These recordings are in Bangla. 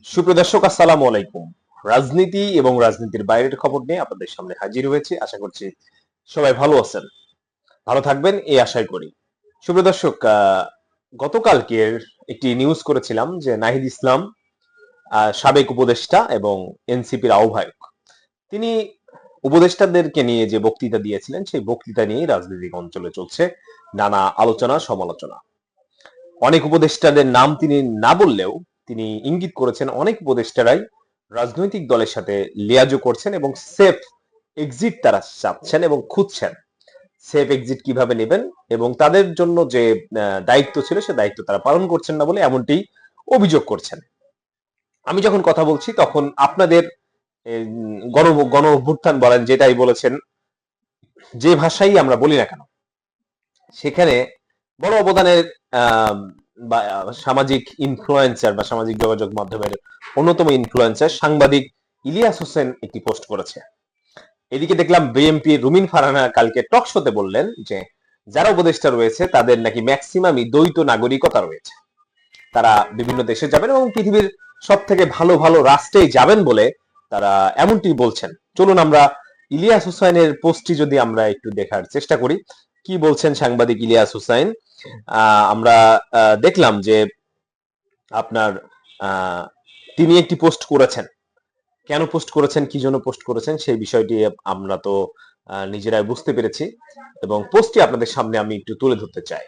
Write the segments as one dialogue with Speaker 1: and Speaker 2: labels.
Speaker 1: সুপ্রদর্শক আসসালামু আলাইকুম। রাজনীতি এবং রাজনীতির বাইরের খবর নিয়ে আপনাদের সামনে হাজির হয়েছি। আশা করছি সবাই ভালো আছেন, ভালো থাকবেন এই আশাই করি। সুপ্রদর্শক, গতকালকের একটি নিউজ করেছিলাম যে নাহিদ ইসলাম সাবেক উপদেষ্টা এবং এনসিপির আহ্বায়ক, তিনি উপদেষ্টাদেরকে নিয়ে যে বক্তৃতা দিয়েছিলেন সেই বক্তৃতা নিয়েই রাজনৈতিক অঞ্চলে চলছে নানা আলোচনা সমালোচনা। অনেক উপদেষ্টাদের নাম তিনি না বললেও তিনি ইঙ্গিত করেছেন অনেক উপদেষ্টারাই রাজনৈতিক দলের সাথে লিয়াজো করছেন এবং সেফ এক্সিট তারা চাচ্ছেন এবং খুঁজছেন। সেফ এক্সিট কিভাবে নেবেন এবং তাদের জন্য যে দায়িত্ব ছিল সে দায়িত্ব তারা পালন করছেন না বলে এমনটি অভিযোগ করছেন। আমি যখন কথা বলছি তখন আপনাদের গণ গণ অভ্যুত্থান বলেন যেটাই বলেছেন, যে ভাষাই আমরা বলি না কেন, সেখানে বড় অবদানের বা সামাজিক ইনফ্লুয়েন্সার বা সামাজিক যোগাযোগ মাধ্যমের অন্যতম ইনফ্লুয়েন্সার সাংবাদিক ইলিয়াস হোসেন একটি পোস্ট করেছে। এদিকে দেখলাম বিএনপি রুমিন ফারহানা কালকে টক শোতে বললেন যে যারা উপদেষ্টা রয়েছে তাদের নাকি ম্যাক্সিমামই দ্বৈত নাগরিকতা রয়েছে, তারা বিভিন্ন দেশে যাবেন এবং পৃথিবীর সব থেকে ভালো ভালো রাষ্ট্রে যাবেন বলে তারা এমনটি বলছেন। চলুন আমরা ইলিয়াস হুসাইনের পোস্টটি যদি আমরা একটু দেখার চেষ্টা করি, কি বলছেন সাংবাদিক ইলিয়াস হুসাইন। আমরা দেখলাম যে আপনার তিনি একটি পোস্ট করেছেন। কেন পোস্ট করেছেন, কি জন্য পোস্ট করেছেন সেই বিষয়টি আমরা তো নিজেরাই বুঝতে পেরেছি এবং পোস্টটি আপনাদের সামনে আমি একটু তুলে ধরতে চাই।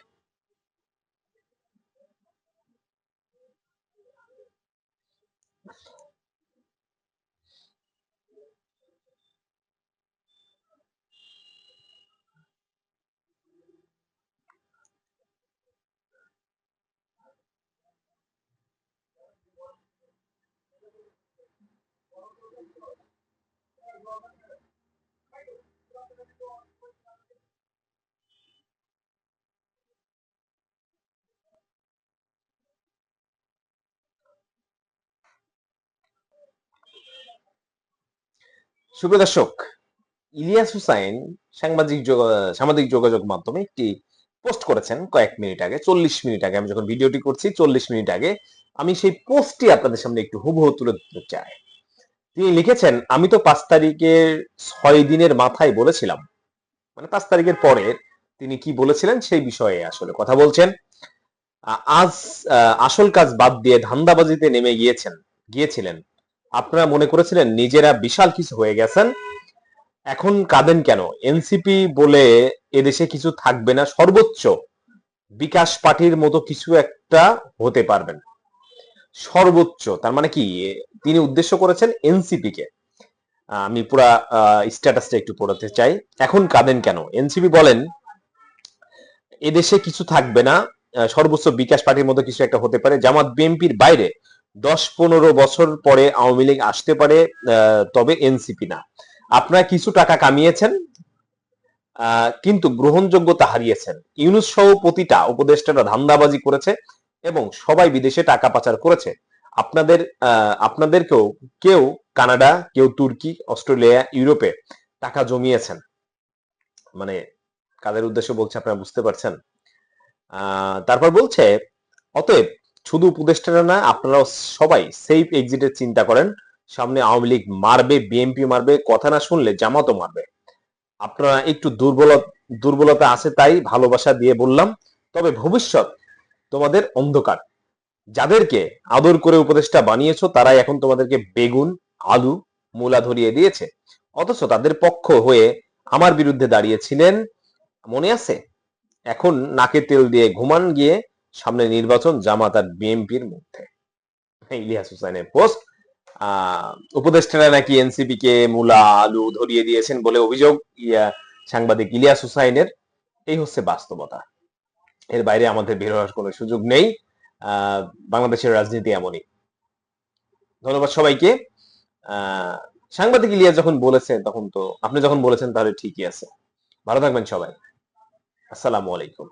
Speaker 1: সুপ্রদর্শক, ইলিয়াস হুসাইন সামাজিক যোগাযোগ মাধ্যমে একটি পোস্ট করেছেন কয়েক মিনিট আগে, 40 মিনিট আগে। আমি যখন ভিডিওটি করছি 40 মিনিট আগে আমি সেই পোস্টটি আপনাদের সামনে একটু হুবহু তুলে ধরতে চাই। তিনি লিখেছেন, আমি তো 5 তারিখের 6 দিনের মাথায় বলেছিলাম, মানে 5 তারিখের পরে তিনি কি বলেছিলেন সেই বিষয়ে আসলে কথা বলছেন। আজ আসল কাজ বাদ দিয়ে ধান্দাবাজিতে নেমে গিয়েছিলেন। আপনারা মনে করেছিলেন নিজেরা বিশাল কিছু হয়ে গেছেন, এখন কাঁদেন কেন? এনসিপি বলে এদেশে কিছু থাকবে না, সর্বোচ্চ বিকাশ পার্টির মতো কিছু একটা হতে পারবেন। সর্বোচ্চ তার মানে কি? তিনি উদ্দেশ্য করেছেন এনসিপি কে। আমি পুরা স্ট্যাটাসটা একটু পড়াতে চাই। এখন কাঁদেন কেন? এনসিপি বলেন এদেশে কিছু থাকবে না, সর্বোচ্চ বিকাশ পার্টির মতো কিছু একটা হতে পারে। জামাত বিএনপির বাইরে 10-15 বছর পরে আওয়ামী লীগ আসতে পারে, তবে এনসিপি না। আপনারা কিছু টাকা কামিয়েছেন কিন্তু গ্রহণযোগ্যতা হারিয়েছেন। ইউনূস সহ প্রতিটা উপদেষ্টারা ধান্দাবাজি করেছে এবং সবাই বিদেশে টাকা পাচার করেছে। আপনাদেরকেও কেউ কানাডা, কেউ তুর্কি, অস্ট্রেলিয়া, ইউরোপে টাকা জমিয়েছেন। মানে কাদের উদ্দেশ্য বলছে আপনারা বুঝতে পারছেন। তারপর বলছে, অতএব শুধু উপদেষ্টারা না, আপনারাও সবাই সেফ এক্সিটের চিন্তা করেন। সামনে আওয়ামী লীগ মারবে, বিএনপি মারবে, কথা না শুনলে জামাতও মারবে। আপনারা একটু দুর্বলতা আছে তাই ভালোবাসা দিয়ে বললাম, তবে ভবিষ্যৎ তোমাদের অন্ধকার। যাদেরকে আদর করে উপদেষ্টা বানিয়েছো তারাই এখন তোমাদেরকে বেগুন, আলু, মূলা ধরিয়ে দিয়েছে, অথচ তাদের পক্ষ হয়ে আমার বিরুদ্ধে দাঁড়িয়েছিলেন, মনে আছে? এখন নাকে তেল দিয়ে ঘুমান গিয়ে, সামনে নির্বাচন, জামাত আর বিএনপির মধ্যে। ইলিয়াস হুসাইনের পোস্ট। উপদেষ্টারা নাকি এনসিপি কে মূলা আলু ধরিয়ে দিয়েছেন বলে অভিযোগ সাংবাদিক ইলিয়াস হুসাইনের। এই হচ্ছে বাস্তবতা, এর বাইরে আমাদের বের হওয়ার কোনো সুযোগ নেই। বাংলাদেশের রাজনীতি এমনই। ধন্যবাদ সবাইকে। সাংবাদিক ইলিয়াস যখন বলেছেন তখন তো আপনি যখন বলেছেন তাহলে ঠিকই আছে। ভালো থাকবেন সবাই। আসসালামু আলাইকুম।